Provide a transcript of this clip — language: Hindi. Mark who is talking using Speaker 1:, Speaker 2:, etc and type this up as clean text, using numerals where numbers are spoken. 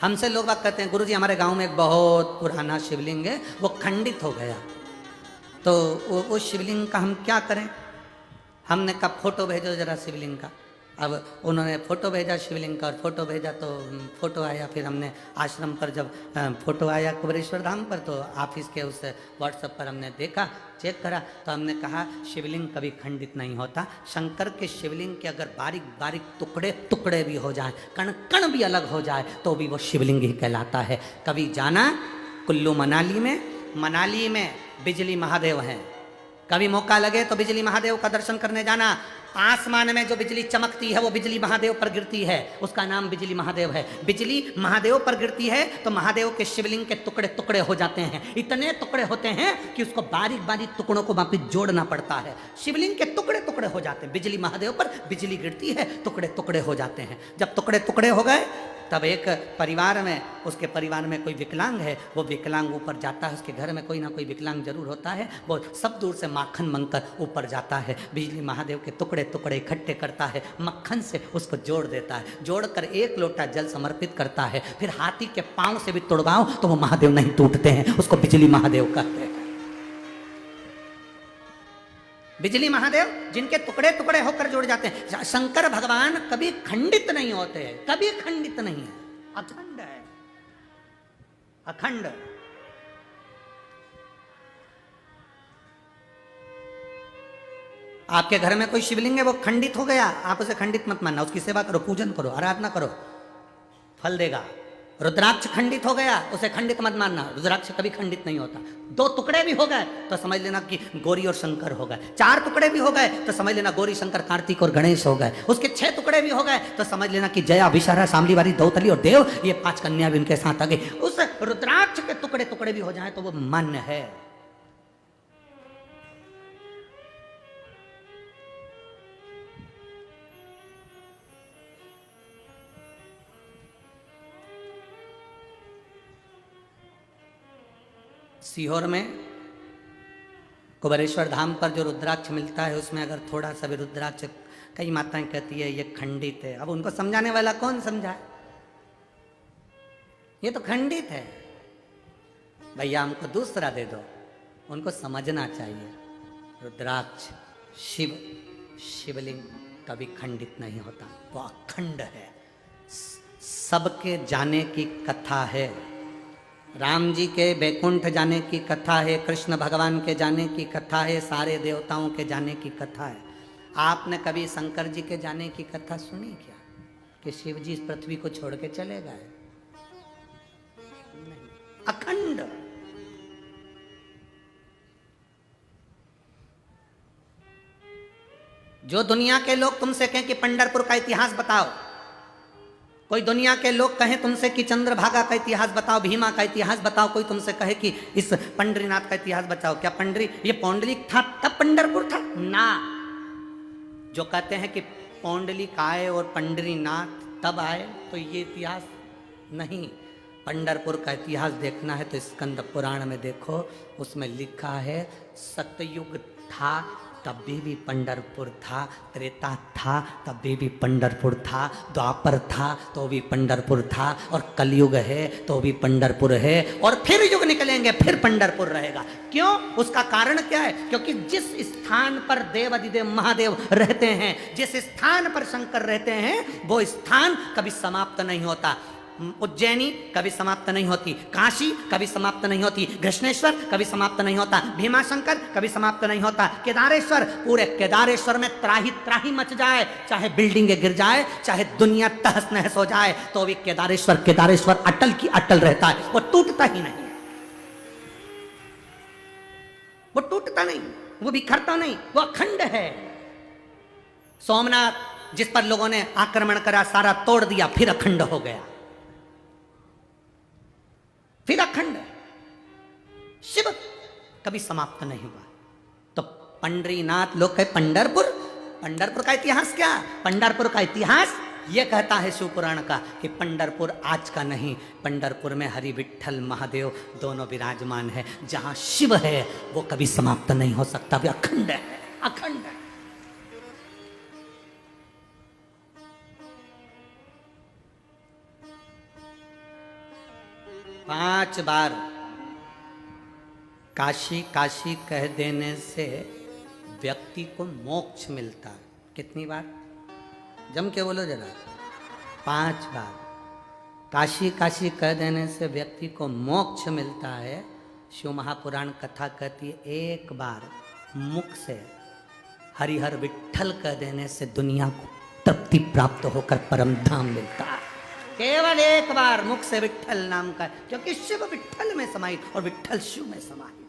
Speaker 1: हमसे लोग बात कहते हैं गुरुजी हमारे गांव में एक बहुत पुराना शिवलिंग है, वो खंडित हो गया, तो वो शिवलिंग का हम क्या करें। हमने कहा फोटो भेजो जरा शिवलिंग का। अब उन्होंने फ़ोटो भेजा शिवलिंग का, और फ़ोटो भेजा तो फ़ोटो आया। फिर हमने आश्रम पर जब फ़ोटो आया कुबेरेश्वर धाम पर, तो ऑफिस के उस व्हाट्सएप पर हमने देखा, चेक करा, तो हमने कहा शिवलिंग कभी खंडित नहीं होता। शंकर के शिवलिंग के अगर बारीक बारीक टुकड़े टुकड़े भी हो जाए, कण कण भी अलग हो जाए, तो भी वो शिवलिंग ही कहलाता है। कभी जाना कुल्लू मनाली में बिजली महादेव हैं, कभी मौका लगे तो बिजली महादेव का दर्शन करने जाना। आसमान में जो बिजली चमकती है वो बिजली महादेव पर गिरती है, उसका नाम बिजली महादेव है। बिजली महादेव पर गिरती है तो महादेव के शिवलिंग के टुकड़े टुकड़े हो जाते हैं। इतने टुकड़े होते हैं कि उसको बारीक बारीक टुकड़ों को वापिस जोड़ना पड़ता है। शिवलिंग के टुकड़े टुकड़े हो जाते हैं, बिजली महादेव पर बिजली गिरती है, टुकड़े टुकड़े हो जाते हैं। जब टुकड़े टुकड़े हो गए तब एक परिवार में, उसके परिवार में कोई विकलांग है, वो विकलांग ऊपर जाता है, उसके घर में कोई ना कोई विकलांग जरूर होता है, वो सब दूर से माखन मंगकर ऊपर जाता है, बिजली महादेव के टुकड़े टुकड़े इकट्ठे करता है, मक्खन से उसको जोड़ देता है, जोड़कर एक लोटा जल समर्पित करता है। फिर हाथी के पांव से भी तोड़वाओ तो वो महादेव नहीं टूटते हैं, उसको बिजली महादेव कहते हैं। बिजली महादेव जिनके टुकड़े टुकड़े होकर जुड़ जाते हैं। शंकर भगवान कभी खंडित नहीं होते, कभी खंडित नहीं है, अखंड है, अखंड। आपके घर में कोई शिवलिंग है, वो खंडित हो गया, आप उसे खंडित मत मानना, उसकी सेवा करो, पूजन करो, आराधना करो, फल देगा। रुद्राक्ष खंडित हो गया, उसे खंडित मत मानना, रुद्राक्ष कभी खंडित नहीं होता। 2 टुकड़े भी हो गए तो समझ लेना कि गौरी और शंकर हो गए। 4 टुकड़े भी हो गए तो समझ लेना गौरी शंकर कार्तिक और गणेश हो गए। उसके 6 टुकड़े भी हो गए तो समझ लेना कि जया विशारा शामलीवारी दौतली और देव, ये 5 कन्या भी उनके साथ आ गई। उस रुद्राक्ष के टुकड़े टुकड़े भी हो जाए तो वो मान्य है। सीहोर में कुबेरेश्वर धाम पर जो रुद्राक्ष मिलता है, उसमें अगर थोड़ा सा भी रुद्राक्ष, कई माताएं कहती है ये खंडित है। अब उनको समझाने वाला कौन समझाए, ये तो खंडित है, भैया हमको दूसरा दे दो। उनको समझना चाहिए रुद्राक्ष शिवलिंग कभी खंडित नहीं होता, वो अखंड है। सबके जाने की कथा है, राम जी के बैकुंठ जाने की कथा है, कृष्ण भगवान के जाने की कथा है, सारे देवताओं के जाने की कथा है। आपने कभी शंकर जी के जाने की कथा सुनी क्या, कि शिव जी इस पृथ्वी को छोड़ के चले गए? नहीं, अखंड। जो दुनिया के लोग तुमसे कहें कि पंढरपुर का इतिहास बताओ, कोई दुनिया के लोग कहें तुमसे कि चंद्रभागा का इतिहास बताओ, भीमा का इतिहास बताओ, कोई तुमसे कहे कि इस पंडरीनाथ का इतिहास बताओ, क्या ये पौंडलिक था तब पंढरपुर था? ना। जो कहते हैं कि पौंडलिक आए और पंडरीनाथ तब आए, तो ये इतिहास नहीं। पंढरपुर का इतिहास देखना है तो स्कंद पुराण में देखो, उसमें लिखा है सतयुग था तभी भी पंढरपुर था, त्रेता था तभी भी पंढरपुर था, द्वापर था तो भी पंढरपुर था, और कलयुग है तो भी पंढरपुर है, और फिर युग निकलेंगे फिर पंढरपुर रहेगा। क्यों? उसका कारण क्या है? क्योंकि जिस स्थान पर देव अधिदेव महादेव रहते हैं, जिस स्थान पर शंकर रहते हैं, वो स्थान कभी समाप्त नहीं होता। उज्जैनी कभी समाप्त नहीं होती, काशी कभी समाप्त नहीं होती, कृष्णेश्वर कभी समाप्त नहीं होता, भीमाशंकर कभी समाप्त नहीं होता, केदारेश्वर, पूरे केदारेश्वर में त्राही त्राही मच जाए, चाहे बिल्डिंगे गिर जाए, चाहे दुनिया तहस नहस हो जाए, तो भी केदारेश्वर अटल की अटल रहता है, वो टूटता ही नहीं, वो टूटता नहीं, वो बिखरता नहीं, वो अखंड है। सोमनाथ जिस पर लोगों ने आक्रमण करा, सारा तोड़ दिया, फिर अखंड हो गया, फिर अखंड। शिव कभी समाप्त नहीं हुआ। तो पंडरीनाथ, लोग कहे पंढरपुर का इतिहास क्या? पंढरपुर का इतिहास ये कहता है शिव पुराण का कि पंढरपुर आज का नहीं, पंढरपुर में हरि विठ्ठल महादेव दोनों विराजमान है। जहां शिव है वो कभी समाप्त नहीं हो सकता, वो अखंड है, अखंड है। 5 बार काशी काशी कह देने से व्यक्ति को मोक्ष मिलता है। कितनी बार? जम के बोलो जरा। 5 बार काशी काशी कह देने से व्यक्ति को मोक्ष मिलता है। शिव महापुराण कथा कहती है 1 बार मुख से हरिहर विठ्ठल कह देने से दुनिया को तृप्ति प्राप्त होकर परम धाम मिलता है। केवल 1 बार मुख से विठ्ठल नाम का, क्योंकि शिव विठ्ठल में समाहित और विठ्ठल शिव में समाहित।